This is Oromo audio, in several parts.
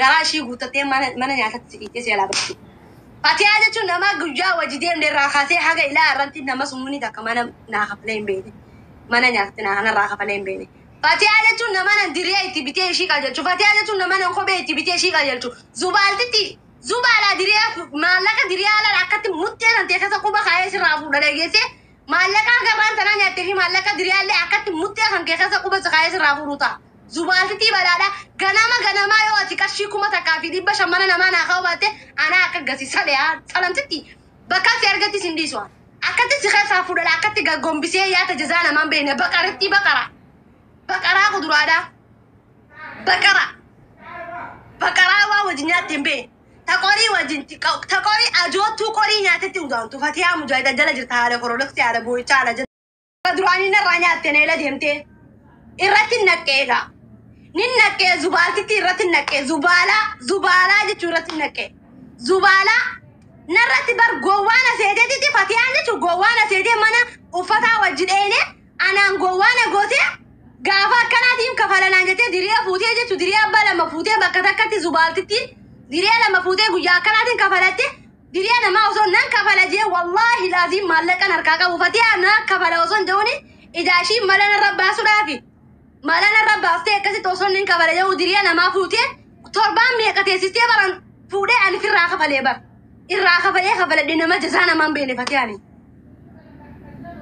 garashii guutatee mana nyaatatti siqitee seelaa barti. Fatiyaa jechuun nama guyyaa wajji deemnee irraa kaasee haga ilaa irratti nama sumuuni takka mana naa kafalee hin beekne. Mana nyaatti naa irraa kafalee hin beekne. Fatiyaa jechuun nama nan diriyaa itti bitee ishii qajeelchu. Fatiyaa jechuun nama nan kophee itti bitee ishii qajeelchu. Zubaaltitti zubaalaa diriyaa maallaqa diriyaa ala akkatti muttee kan ta'e keessa quba kaayee sirraa fuudhanii geesse maallaqa gabaan tanaa nyaattee fi maallaqa diriyaa illee akkatti muttee kan keessa quba kaayee sirraa fuudhu ta'a. Zubaaltitti balaadha. Ganama yoo ati qarshii 1,500 mana namaa naa kaa'u baatte anaa akka gasiisa leeyaa salamtitti bakka si argatti sindiisu. Akkatti si keessaa fuudhala akkatti gaggombisee yaata jazaa namaan beekne baqaratti baqara. Baqaraa kuduraadha. Baqaraa waa wajjin nyaatti hin beekne. Taqorii wajjin taqorii ajoottuu qorii nyaatetti udaantu Fatiyaa mujaahida jala jirta haala korodoksii haala boo'ichaa haala jala. Duraanii narraa nyaatte neela deemtee irratti naqeegaa. Nin naqee zubaaltitti irratti naqee zubaalaa jechuun irratti naqee. Zubaalaa narratti bar gowwaana seeteetitti Fatiyaan jechuun gowwaana seetee mana uffataa wajjin dheene anaan gowwaana gootee gaafa akkanaatiin kafalanaan jettee diriyaa fuutee jechuun diriyaa abbaa lama fuutee bakka takkatti zubaaltitti diriyaa lama fuutee guyyaa akkanaatiin kafalatte diriyaa namaa osoo nan kafala jee wallaahi laaziin maallaqan harkaa qabu Fatiyaa na kafala osoo hin ta'uuni ijaashii mala narra baasuudhaafi. Malan irra baaftee akkasitti osoo inni kafale jedhu diriyaa namaa fuutee torbaan meeqa teessistee baran fuudhee ani irraa kafalee bar. Irraa kafalee nama jazaa namaan beekne Fatiyaani.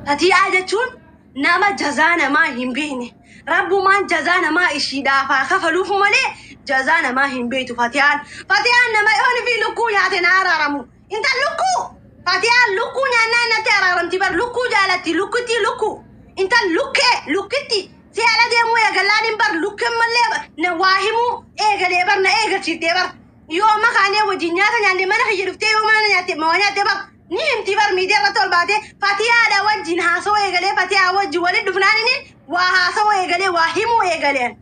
Fatiyaa jechuun nama jazaa namaa hin beekne. Rabbumaan jazaa namaa ishiidhaaf haa kafaluuf malee jazaa namaa hin beektu Fatiyaan. Fatiyaan nama yoon fi lukkuu nyaate na araaramu. Intal lukkuu. Fatiyaan lukkuu nyaannaan natti araaramti bar lukkuu jaalatti lukkuu. Intal lukkitti. Siyaala deemuu eegalaan hin bar lukkeen mallee na waa himuu eegalee bar na eegalchiiftee bar yoo makaanee wajjin nyaata nyaannee mana kiyya dhuftee yoo mana nyaatte maa nyaatte bar ni himti bar miidiyaa irratti ol baatee Fatiyaadha wajjin haasawoo eegalee Fatiyaa wajjin waliin dhufnaan inni waa haasawoo eegalee waa himuu eegaleen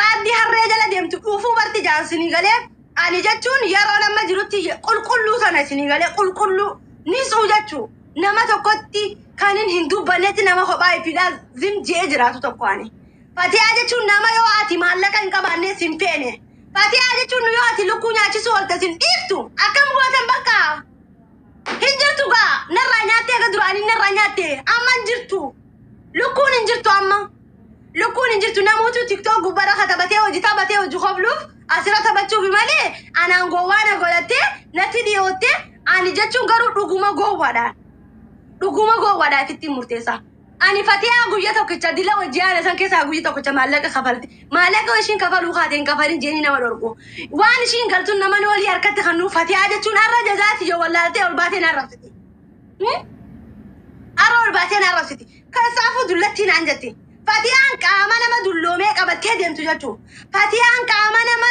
raaddi harree jala deemtu dhuufuu barti jaansinii galee ani jechuun yeroo nama jirutti qulqulluu sana isinii galee qulqulluu ni suu jechuu nama tokkotti kanin hin dubbannetti nama kophaa ifiidhaa zim jee jiraatu tokko ani. Fatiyaa jechuun nama yoo ati maallaqa hin qabaanne sin feene. Fatiyaa jechuun yoo ati lukkuu nyaachisuu oolte sin dhiiftu akkam gootan bakka hin jirtu gaa narraa nyaattee aga duraanii narraa nyaattee amma hin jirtu. Lukkuun hin jirtu amma. Lukkuun hin jirtu namoota TikTok gubbaadha katabatee hojii taphatee hojii hobluuf asirra taphachuuf malee anaan gowwaana godhattee natti dhiyoottee ani jechuun garuu dhuguma gowwaadhaan. Dhuguma gowwaadhaaf ittiin murteessa. Ani Fatiyaa guyyaa tokkicha dila wajjin haala san keessaa guyyaa tokkicha maallaqa kafalti. Maallaqa ishiin kafaluu kaateen kafalin jeenii nama dhorku. Waan ishiin galtuun nama olii harkatti kan nuuf Fatiyaa jechuun har'a jazaati yoo wallaaltee ol baatee narrabsiti. Har'a ol baatee narrabsiti. Kasaafuu dullattii naan jetti. Fatiyaan qaama nama dulloomee qabattee deemtu jechuudha. Fatiyaan qaama nama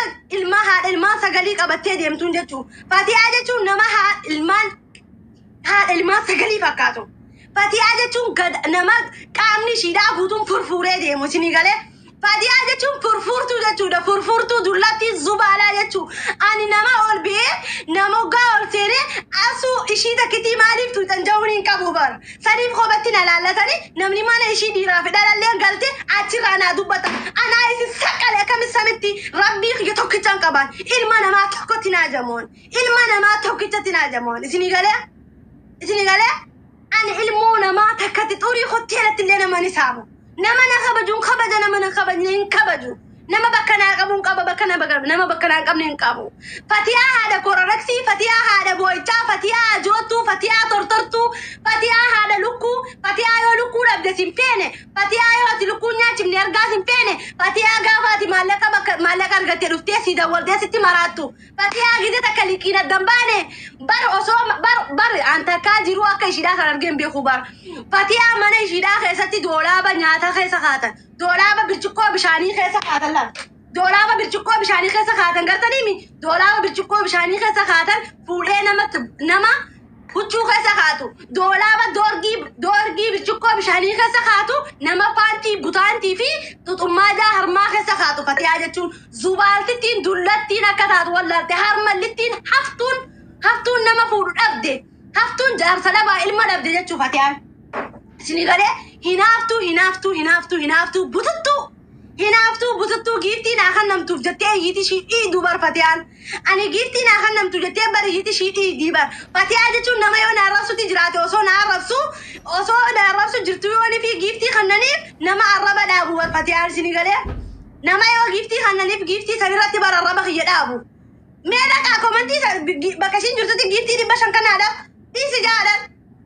haadha ilmaan sagalii qabattee deemtu jechuudha. Fatiyaa jechuun nama haadha ilmaan sagalii fakkaatu. Fatiyaa jechuun nama qaamni ishiidhaa guutuun furfuuree deemu isinii galee. Fatiyaa jechuun furfuurtuu jechuudha. Furfuurtuu dullatti zubaalaa jechuudha. Ani nama ol ba'ee nama hoggaa ol seenee asuu ishii takkitii maaliif tuutan ja'uun hin qabu bar. Saniif kophatti na laallatanii namni mana ishii dhiiraa fi dhalallee galtee achirraa naa dubbata. Anaa isin saqqalee akkamis samitti rabbii kiyya tokkicha hin qaban. Ilma namaa tokkotti naa jamoon. Ilma namaa tokkichatti naa jamoon. Isinii galee? Isinii galee? Ani ilmoo namaa takkatti xurii hoteelatti illee nama ni saamu. Nama na kabajuun kabaja nama na kabajne hin kabaju. Nama bakka naa qabuun qaba nama bakka naa qabne hin qabu. Fatiyaa haadha kororaksii, Fatiyaa haadha boo'ichaa, Fatiyaa ajoottuu, Fatiyaa tortortuu, Fatiyaa haadha lukkuu, Fatiyaa yoo lukkuu dhabde sin feene, Fatiyaa yoo ati lukkuu nyaachifne argaa sin feene, Fatiyaa gaafa ati maallaqa argattee dhuftee si dawwaltee sitti maraattu. Fatiyaa gide takka liqiin addan baane bar antakkaa jiru akka ishiidhaa kan argeen beeku bar. Fatiyaa mana ishiidhaa keessatti doolaaba nyaata keessa kaatan. Doolaaba bircikkoo bishaanii keessa kaatan lan. Doolaaba bircikkoo bishaanii keessa kaatan gartanii mi? Doolaaba bircikkoo bishaanii keessa kaatan fuudhee nama huccuu keessa kaatu. Doolaaba doorgii bircikkoo bishaanii keessa kaatu nama paantii butaantii fi xuxummaadaa harmaa keessa kaatu. Fatiyaa jechuun zubaaltittiin dullattiin akka taatu wallaalte harmallittiin haftuun nama fuudhu dhabde. Haftuun jaarsa dhabaa ilma dhabde jechuu Fatiyaan. Isinii galee hinaaftuu bututtuu هنا أفتو بوتتو جيفتي ناخنم توجتي يتي شيء دوبر فتيان أنا جيفتي ناخنم توجتي بر يتي شيء ديبر فتيان جتو نما يو نعرفسو تجراتي أصو نعرفسو جرتو يوني في جيفتي خنني نما عربا دابو فتيان سنغالي نما يو جيفتي خنني في جيفتي سنراتي بر عربا خي دابو ميلك أكومنتي بكشين جرتو جيفتي دي بشان كنادا دي سجادا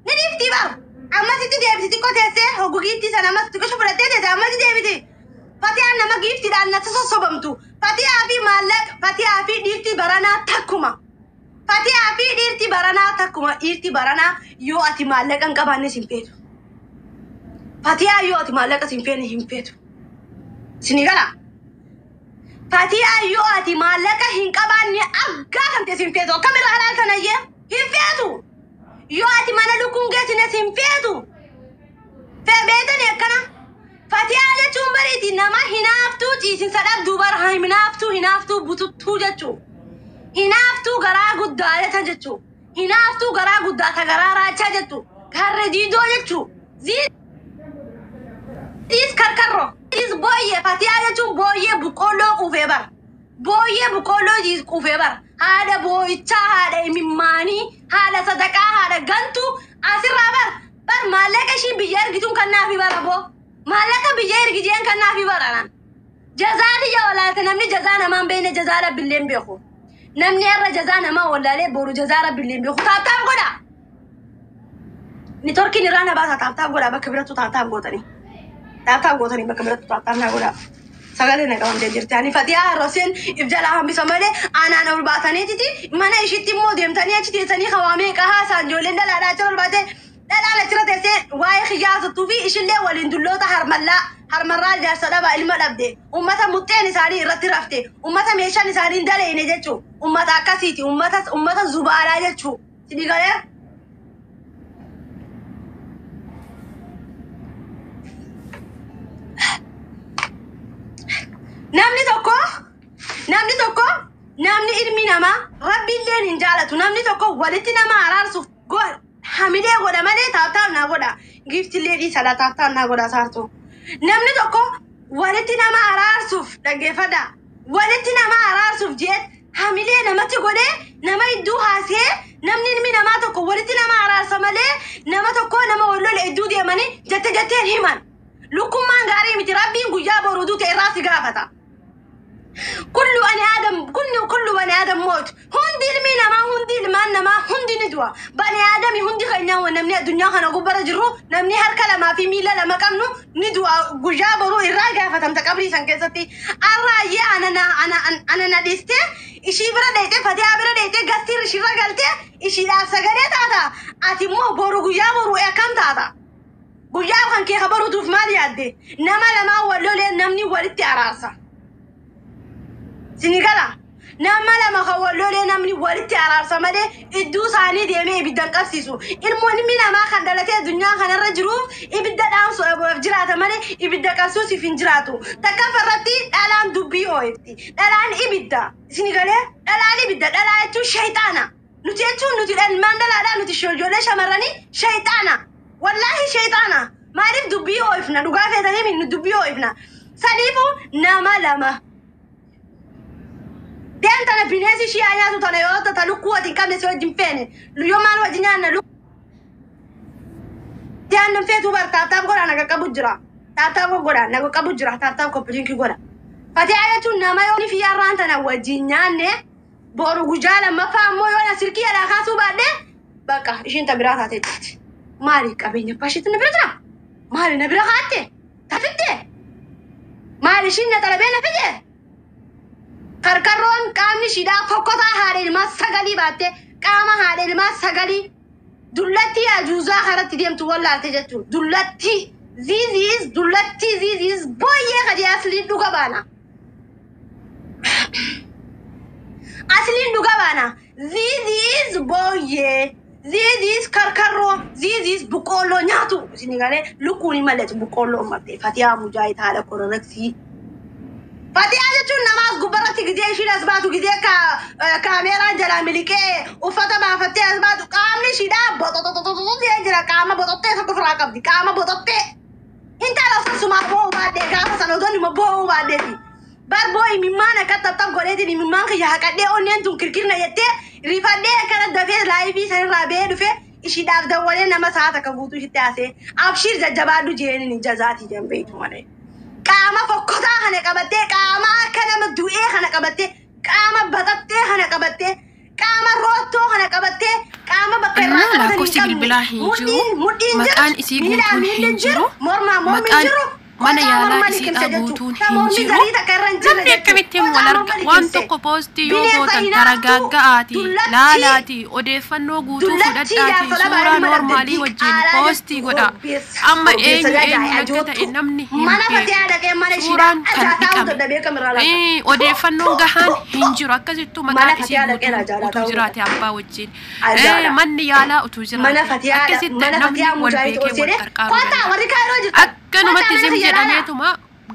نديفتي بر أما ستي ديبتي كوتيسي هو جيفتي سنة ما ستي كشوف رتيتي أما ستي ديبتي فتيان نما جيفتي دان نتصصبمتو فتيا في مالك فتيا في ديرتي برانا تكما فتيا في ديرتي برانا تكما ديرتي برانا يو أتي مالك أنك باني سيمبيتو فتيا يو أتي مالك سيمبيني سيمبيتو سنغالا فتيا يو أتي مالك هنك باني أغا كنت سيمبيتو كاميرا حلال سنية سيمبيتو يو أتي مانا لكم جيسنا سيمبيتو فبيتني أكنا فتياله تمبريتي نما هنافتو جيسين سداب دوبر هاي منافتو هنافتو بوتو جچو هنافتو غرا غداله تجچو هنافتو غرا غداتا غرا راچا جچو غر ديدو جچو زي إس كركرو إس بويه فتياله تم بويه بقولو قفبر بويه بقولو جيس قفبر هذا بويتا هذا مماني هذا صدقه هذا غنتو اسر بر مالك شي بيار گيتون كنا في برابو مالك بيجير جيان كنا في برانا جزاني يا ولا تنمني جزانا ما بين جزانا بالليم بيخو نمني أرى جزانا ما ولا ليه بورو جزانا بالليم بيخو تاب قدا نتوركي نرانا بس تاب قدا بكبرتو تاب قدني تاب قدني بكبرتو تاب قدا سجلنا كمان جرتاني فتيا روسين إبجالها هم بسمله أنا نقول باتني تيجي ما نيجي تيمو ديم تاني أشتي تاني خوامي كها سانجولين ده لا تقول باتة لا ترى تسي واي خياس الطوفي إيش اللي ولين دلوتا هرملا جالس سلبا الملابد أمتا متين ساري رترفته أمتا ميشان ساري دلي نجتشو أمتا كاسيتي أمتا زبالة جتشو تدي قاله نامني توكو نامني إرمي نما ربي اللي نجالته نامني توكو ولتي نما عرارسو قول حميدة غدا مالي تابتاب نغدا جيفت اللي دي سلا تابتاب نغدا سارتو نامني توكو ولتي نما عرارسوف دقيفدا ولتي نما عرارسوف جيت حميدة نما تقولي نما يدو هاسي نامني إرمي نما توكو ولتي نما عرارسو مالي نما توكو نما ولو الإدو دي ماني جتين همان لكم ما غاري متربين قجاب وردو تيراسي غافتا كل بني آدم موت هندي المينا ما هندي المانا ما هندي ندوة بني آدمي هندي خينا ونمني الدنيا خنا قبرة جرو نمني هركلا ما في ميلا لما كمنو ندوة جابرو الراجع فتم تكبري سانكستي الراجع أنا نديسته إشي برا ديته فتي أبرا ديته قصير إشي رجلته إشي لا سجلة تاتا أتيمو برو جابرو إكام تاتا جاب خن كي خبرو توف مالي عدي نما لما ولولي نمني ولدتي عراسة سنغالا نما لما خولولي نمني ولدتي عراسة مالي إدو ساني ديمي بدن قفسيسو المهم ما خندلتي الدنيا خنا الرجروف إبدا دانسو أبو فجراتا مالي إبدا قفسوسي فنجراتو تكفرتي دالان دبيو إبتي دالان إبدا سنغالا دالان إبدا دالان تو شيطانا نتي المان دالان نتي شوجولي شمراني شيطانا والله شيطانا ما عرف دبيو إفنا دقافة تاني من دبيو إفنا ساليفو نما لما دين تنا بنيسي شيء أنا تنا يوتا تلوكوا تكمل سوى جنفين اليوم ما الوجني أنا لو دين نفيتو بر تاب قرا نك كبوجرا تاب قرا نك كبوجرا تاب كبرين كي قرا فتي آية نما يوني في ياران تنا وجني أنا بورو جالا ما فهمو يونا سيركي على خاسو بعده بقى إيش أنت براسة تيجي مالي كابيني باشيت نبرتنا مالي نبرة خاتة تفيدة مالي شيء نتلبينا فيدة كركرون كامني شيدا فكوتا هاري الماس سغالي باتة كاما هاري الماس سغالي دولتي أجوزا خرت ديم تولى تجتو دولتي زيزيز بويه خدي أصلي دوغابانا أصلي دوغابانا زيزيز بويه زيزيز كركرو زيزيز بقولو ناتو سنغالي لكوني مالت بقولو مرتي فاتيا مجاهد هذا كوركسي فاتيا جتون نماز قبرتي جدي شيل أسباتو جدي كاميرا جلا ملكي وفتا ما فاتيا أسباتو كامل شيدا بطوطوطوطوط يجرا كاما بطوطة سكفر عقب دي كاما بطوطة انت لو سمع بو بعد كاف سنودوني ما بو بعد barboy mimana kata tam goleti ni mimanka ya hakade onen tun kirkirna yette rifade kana dafe live san rabe dufe ishi daf da wale na masata ka gutu shi tase abshir jajabadu jeni ni jazati jambe tumane kama fokkota khane kabate kama kana mdu'e khane kabate kama batatte khane kabate kama roto khane kabate kama bakara la kosti bilbilahi ju makan isi gutun hinjiro makan mana yala isi abutun hinjiru namni akkamitti walarga waan tokko poostii yoo gootan taragaaga'aati laalaati odeeffannoo guutuu fudhadhaati suuraa normaalii wajjin poostii godha amma eenyu akka ta'e namni hin beeku suuraan kan dhiqame odeeffannoon gahaan hinjiru akkasittuu maqaan isii guutuu utuu jiraate abbaa wajjin manni yaalaa utuu jiraate akkasitti namni wal beekee wal qarqaaru kanumatti zim jedhameetuma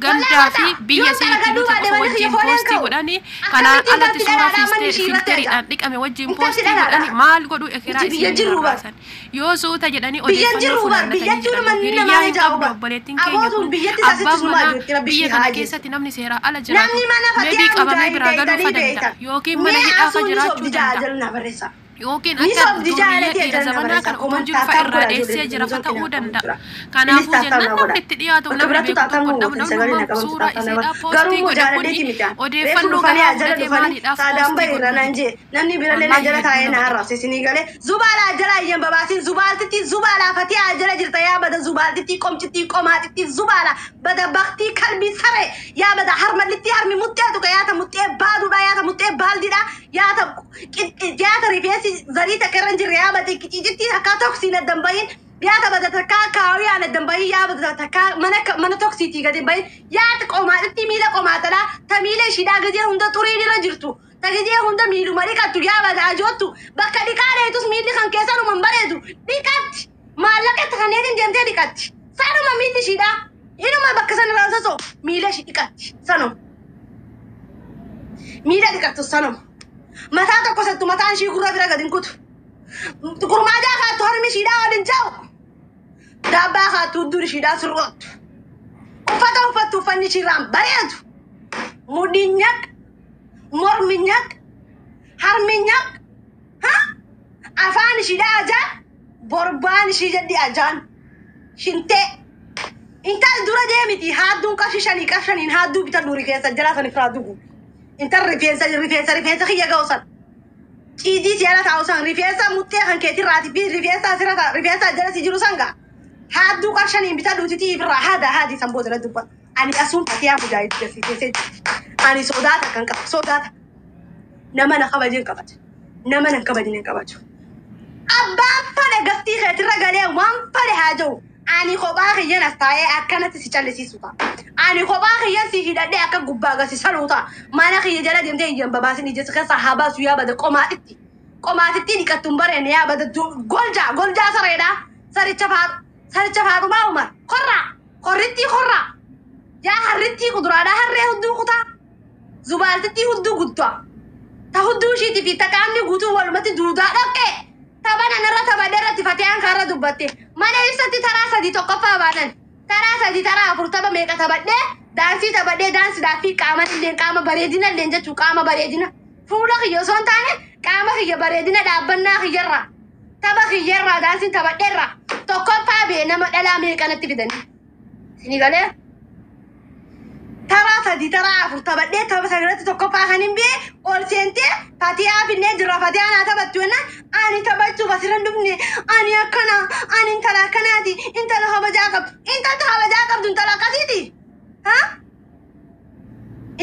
gandaa fi biyya seetii nuti qofa wajjin poostii godhani kanaan alatti suuraa filteriidhaan dhiqame wajjin poostii godhani maal godhu ekeraa isin barbaasan yoo suuta jedhanii odeeffannoo funaannatanii jedhamu hiriyaa hin qabdu obboleettiin keenya kun abbaan manaa biyya kana keessatti namni seeraa ala jiraatu meebii qabamee biraa galuufa danda'a yookiin mana hidhaafa jiraachuu danda'a yookiin akka durii dhiira zamanaa kan utuu jiru fa'a irraa dheessee jira fa ta'uu danda'a. Kanaafuu jennaan namni itti dhiyaatu namni beeku tokko namni suuraa isiidhaa poostii godhe kuni odeeffannoo gahaa fudhatee maaliidhaaf poostii godhe. Namni birallee jala taa'ee na arrabse isinii galee zubaalaa jala iyyan babaasin zubaaltitti zubaalaa fatii jala jirta yaa bada zubaaltitti qomcitti qomaatitti zubaalaa bada baktii kalbii saree yaa bada harmallitti harmi mutteetu ka yaata muttee baaduudha yaata muttee baaldiidha yaata rifeensi zarita karan jirre yaa bada kiciitti akka toksiina dambayin yaata bada takkaa kaawiyaan dambayin yaa bada takkaa mana toksiitii gadi bayin yaata qomaatitti miila qomaatadha ta miila ishiidhaa gajee hunda xuriin irra jirtu ta gajee hunda miiluma dhiqattu yaa bada ajoottu bakka dhiqaareetus miilli kan keessanuman bareedu dhiqatti maallaqatti kanneetiin deemtee dhiqatti sanuma miilli ishiidhaa inuma bakka sana irraa sosoo miila ishii dhiqatti sanuma miila dhiqattu sanuma mataa tokko sattu mataan ishii gurra bira gadi hin kutu gurmaadaa kaattu harmi ishiidhaa waliin jaa'u daabbaa kaattu udduun ishiidhaa sirroottu uffata uffattu uffanni ishiirraan bareedu mudhiin nyaq mormi nyaq harmi nyaq afaan ishiidhaa ajaan borbaan ishii jedhi ajaan shintee intal dura deemiti haadduun qarshii shanii qarshaniin haadduu bitadhu rifeensa jalaa san ifraa dugu intal rifeensa kiyya ga'usan ciidii siyaala taa'usan rifeensa muttee kan keetii raati fi rifeensa jala si jiru sanga haadduu qarshaniin bitadhu titii ifirraa haadii san boodara dubba ani asuun fatiyaa mujaahidu jasiitee ani sodaata kan qabu sodaata nama na kabajin qabatu nama na kabajin qabatu abbaan fale gastii keetirra galee waan fale haa jiru ani kophaa kiyyan as taa'ee akkanatti si callisiisu ta'a. Ani kophaa kiyyan si hidhadhee akka gubbaa agarsiisanuu ta'a. Mana kiyya jala deemtee iyyan babaasin ijjeessa keessa haa baasu yaa bada qomaatitti. Qomaatitti dhiqattu hin bareenne yaa bada goljaa sareedhaa. Saricha faaxumaa umar. Korraa. Yaa harrittii kuduraadhaa harree hudduu kutaa. Zubaaltittii hudduu guddaa. Ta hudduu ishiitii fi ta qaamni guutuu walumatti duudaa dhaqee. Taban anarra tabadarratti fatiyaan kaarra dubbatte mana ibsatti taraa sadii tokkoffaa baanan taraa sadii taraa afur taba meeqa tabadhee daansii tabadhee daansiidhaa fi qaama illee qaama bareedina illee jechuu qaama bareedina fuula kiyya osoo hin taane qaama kiyya bareedina dhaabbannaa kiyyarraa taba kiyyarraa daansiin tabadheerraa tokkoffaa bee nama dhalaa meeqanatti fidanii isinii galee taraa sadii taraa afur tabadhee taba sagalatti tokkoffaa kan hin bee ol seentee fatiyaa finnee jirra fatiyaan haa tabattu jennaan ani tabachuuf asirran dhufne ani akkana ani intala akkanaati intala habajaa qabdu intala akkasiiti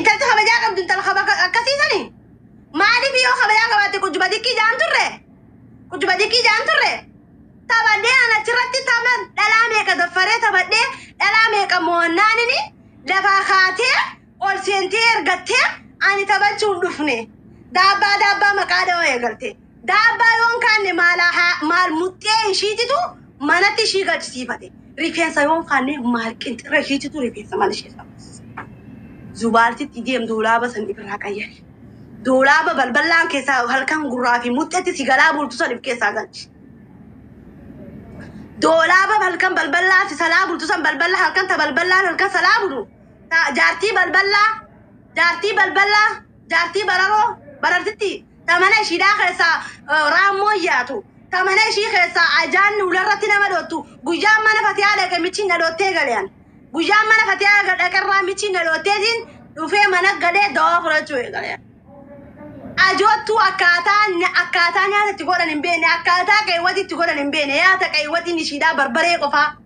intalti habajaa qabdu intala akkasiisani maaliif yoo habajaa qabaatte kujuba dikkii jaan turre tabadhee an achirratti taban dhalaa meeqa daffaree tabadhee dhalaa meeqa mo'annaanini lafaa kaatee ol seentee ergattee ani tabachuun dhufne daabbaa maqaa dhawaa eegalte daabbaa yoon kaanne maal muttee ishiititu manatti ishii galchisiifate rifeensa yoon kaanne maal qinxirra ishiititu rifeensa mana ishee qabsiisa zubaaltitti deem doolaaba san irraa qayyare doolaaba balballaan keessaa halkan gurraa fi mutteetti si galaa bultu san if keessaa galchi دولابا هلكن بلبلا في سلابو تسن بلبلا هلكن تبلبلا هلكن سلابو جارتي بلبلا جارتي بررتي تمنى شي داخل رامو ياتو تمنى شي خيسا اجان ولرتنا مدوتو غجام من فتيا دك ميتين دوتي غليان غجام من فتيا دك ميتين دوتي دين وفي من غدي دوفرتو غليان اجوتو اكاتا نيا تقولن امبيني اكاتا كاي ودي تقولن امبيني يا تكاي ودي نشيدا بربري قفا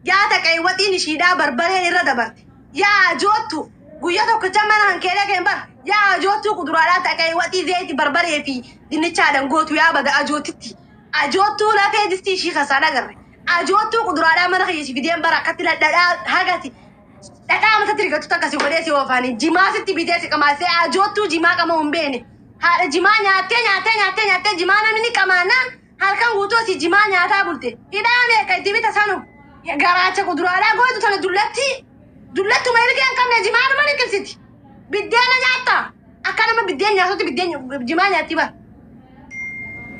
يا تكاي ودي نشيدا بربري ردبرت يا جوتو غياتو كجمانا هنكيله كمبر يا جوتو قدرات تكاي ودي زيت بربري في دينچادن غوتو يا بدا اجوتتي اجوتو لا فيدستي شي خسانا غر اجوتو قدرات ما خيسي فيديم بركات لا هاغاتي لا ما تتريغ تتكاسي وديسي وفاني جماسي بيديسي كما سي اجوتو جما كما امبيني هذا جماعة تاني جماعة مني كمان هل كان قطوة سي جماعة تابلتي إذا أنا كي تبي تسانو يا جراتة قدرة على قوي تنا دولتي ما يرجع كم جماعة ما نكل ستي بدي أنا جاتا أكان ما بدي أنا صوتي بدي جماعة تبا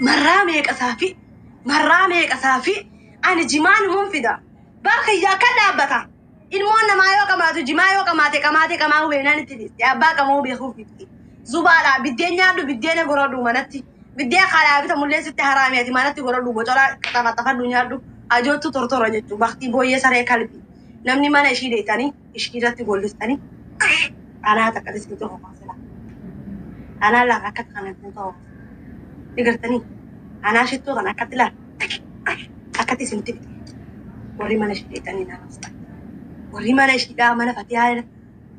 مرامي كسافي أنا جماعة منفذة برخي يا كلا بتا المهم ما يوكا ما تجماعة يوكا ما كما هو بينان تدي يا باكا مو بيخوفي زبالة بدينا قرادو مناتي بدي خلاص بتملي ست حرامياتي مناتي قرادو بجرا كتابة الدنيا دو أجوتو تورتورا جتو بختي بويه سري قلبي نمني ما نشيد تاني إشكيرتي قولستاني أنا هتكلم كده هو مثلا أنا لا ركعت خانة تنتو تقدرتني أنا شتو أنا كتلا أكتي سنتي وري ما نشيد تاني ناس وري ما نشيد ما نفتيها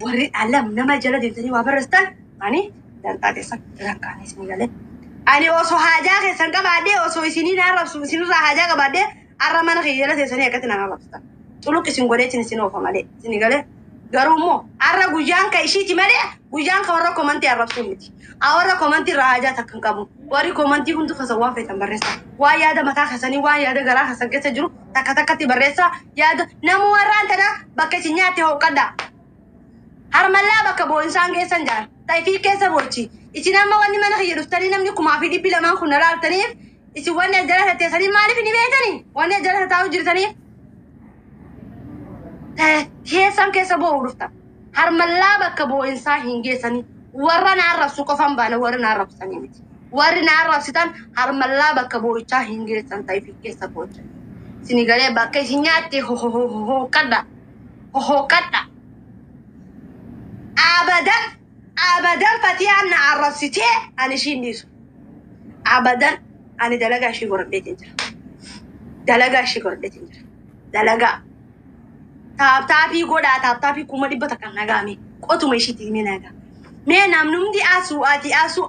وري علم نما جلد تاني وابرستان أني dan tadi sekarang ini gale. Ani oso haja ke sangka bade oso isini narap sini haja ke bade araman ke yela sesani akati narap sta. Tulu ke singore chini sino famale. Sini gale garumo arra gujan ka ishi timade gujan ka warra komanti arab sumiti. Awara komanti raja takkan kamu. Wari komanti hundu khasa wafe tambaresa. Wa yada mata khasani wa yada gara khasan ke sejuru takati baresa yada namu waranta da bakasinya te hokada. Harmalla baka bo insan ke sanjar. طيب كيسة بورتي إتنا ما وني ما نخير استري نمني كم في دي بلا ما خنا لا تاني إسي وانا جلها تسالي ما عرفني بيتني وانا جلها تاوجر تاني هي سام كيسة بورفتا هرملا بكبو إنسان هنجي سني ورنا عرف سوق فم بانا ورنا عرف سني متي ورنا عرف ستان هرملا بكبو إنسان هنجي سن طيب كيسة بورتي سنغالي بكي سنياتي هو كدا أبدا فتيان عرفتي أنا شيء نيسو أبدا أنا دلقة شيء قرب بيتنجر دلقة تابي قودا تابي كوما دي بتكلم نعامي قطو ماشي تيمي نعا مين نمنوم دي أسو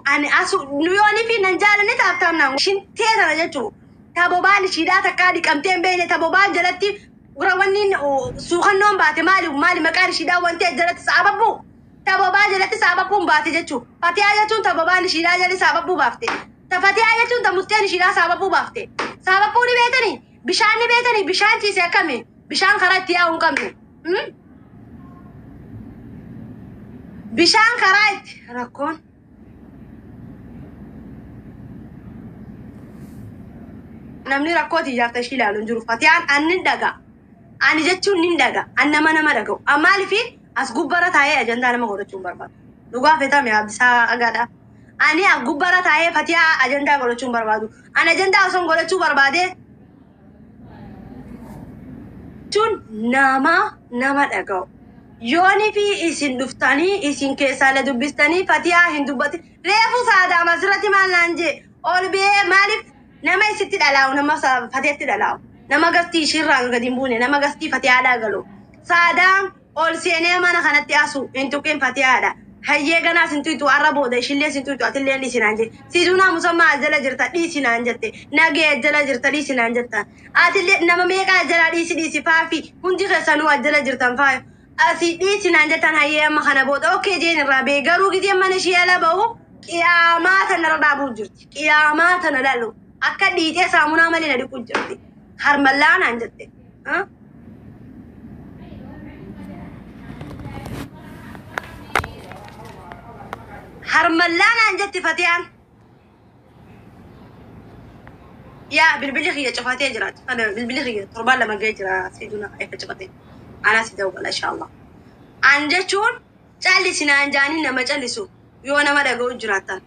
أنا أسو نيوني في نجار نتابتام نعو شين تيزا نجتو تابوبان شيدا تكادي كم تيم بيني تابوبان جلتي غراوانين سوخن نوم باتي مالي مكان شيدا وانتي جلت ساببو تابوبا جلتي ساببو باتي جتو فتي آجتون تابوبان شيدا جلي ساببو بافتي تفتي آجتون تمستين شيدا ساببو بافتي ساببو ني بيتني بشان تيسي كمي بشان خرات تياون كمي بشان خرات ركون نمني ركوتي جافتي شيلا لنجرو فتيان أنن دقا أني جتشون نين دقا أنما نما دقو أمالي في أسقبرة تاية أجندا نما غورتشون برباد لغا فتا مي عبدسا أغادا أني أسقبرة تاية فتيا أجندا غورتشون بربادو أنا أجندا أصن غورتشون بربادي تون نما دقو يوني في إسين دفتاني إسين كيسالة دبستاني فتيا هندوباتي ريفو سادا مسرتي مالانجي أول بيه مالف نما يستي دلاو نما فتيتي دلاو نما قستي شيران قديمبوني نما قستي فتيا داغلو سادا أول سينما نخانتي أسو انتو كين فتيا دا هيا غنا سنتويتو عربو دا شلي سنتويتو أتلين دي سنانجي سيدونا مسمى أجلا جرتا دي سنانجتي ناقي أجلا جرتا دي سنانجتا أتلين نما ميكا أجلا دي سي فافي هندي خسانو أجلا جرتا فايف أسي دي سنانجتا هيا مخانا بودا أوكي جين الرابي غارو جدي منشي ألا باو قياماتنا ردابو جرتي قياماتنا لالو أكا ديتي سامونا مالي ندكو جرتي هرملان أنجتي ها هرملان أنجتي فتيان يا بالبلغية شفتي جرات أنا بالبلغية تربان لما جاي جرا سيدنا إيه شفتي أنا سيدوبل إن شاء الله أنجتون جالي سنانجاني نما جالسو يوانا ما دعو جراتان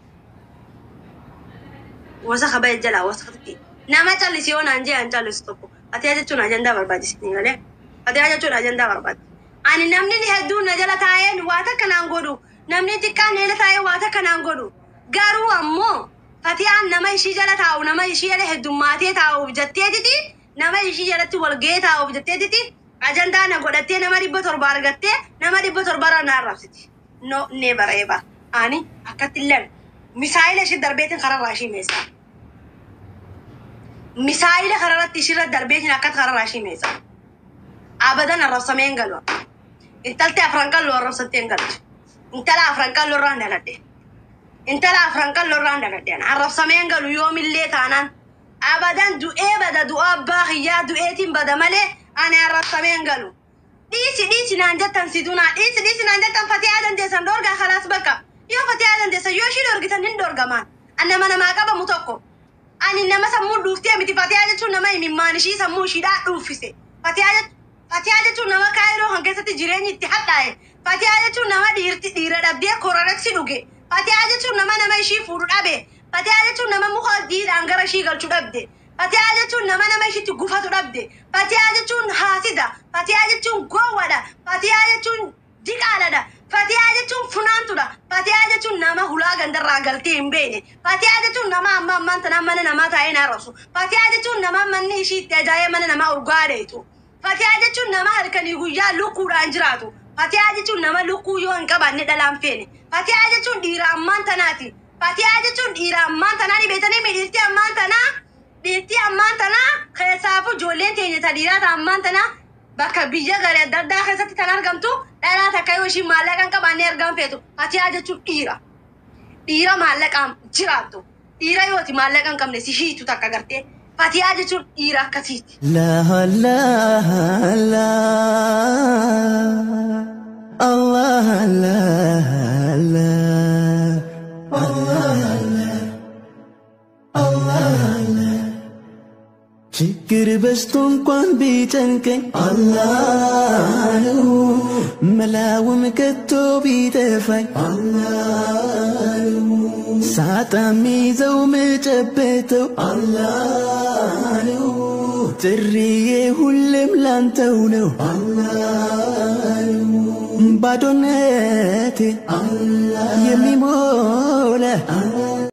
وسخ بيت جلا وسختي نما جالس يوانا أنجي أنجالس توكو أتيجتون أجندا بربادي سنين له أتيجتون أجندا برباد أنا نمني لهدون نجلا تاين واتا كنانغودو نمني تكان نيل تاين واتا كنانغودو قارو أمو فتيان نما يشي جلا تاو نما يشي له الدماتي تاو بجتيتي نما يشي جلا تولجي تاو بجتيتي أجندا نقولتي نما ريبو تربار قتي نما ريبو تربار نارفتي no never ever أني أكتلم مسائل شيء دربيتين خرر راشي ميسا مسائل خررت تشير دربيتين أكت خرر راشي ميسا أبدا الرسمين قالوا انت لتي أفرنقال لو الرسمين قالوا انت لا أفرنقال لو رانا لدي انت لا أفرنقال لو رانا لدي الرسمين قالوا يوم اللي تانا أبدا دو بدا دو باخيا دو بدا ملي أنا الرسمين قالوا ديسي نانجتن سيدونا ديسي نانجتن فتيادن ديسان دورغا خلاص بكا يو فتيادن ديسان يوشي دورغتن ندورغا مان أنا ما نماكا بمتوكو أني نما سمو دوفتي متي فتيادتو نما يممانشي سمو شيدا دوفيسي فتيادتو نما كايرو هنكستي جيريني اتحداي فتيادتو نما ديرة دبدي كوراركسي دوغي فتيادتو نما يشي فورو دابي فتيادتو نما مخا دير أنغرشي غلچو دبدي فتيادتون نما يشي تغفاتو دبدي فتيادتون حاسدا فتيادتون قوادا فتيادتون ديقالادا فتيادتون فنانتودا فتيادتون نما هلا غندر راغلتي مبيني فتيادتون نما أما تنا من نما تاينا رسو فتيادتون نما من يشي تجايا من نما أرغاديتو فتيادتون نما هركني غويا لوكو رانجراتو فتيادتون نما لوكو يو انقباني دلام فيني فتيادتون ديرا أمان تناتي فتيادتون ديرا أمان تناني بيتني مديرتي أمان تنا ديتي أمان تنا خيسافو جولين تيجي تديرات أمان تنا بكا بيجا غير دردا خيساتي تنارغمتو لا تكايوشي مالكان كباني أرغم فيتو فتيادتو ديرا مالكان جراتو ديرا يوتي مالكان كم نسي هيتو تكاغرتي فتيادتو ديرا كتيتي لا لا لا الله لا لا ችግር በስቶ እንኳን ቢጨንቀኝ አላህ ነው መላውም ከቶ ቢጠፋኝ አላህ ነው ሳጣ ሚይዘው መጨበጠው አላህ ነው ጥሪዬ ሁሌም ላንተው ነው አላህ ነው ባዶነቴ የሚሞላ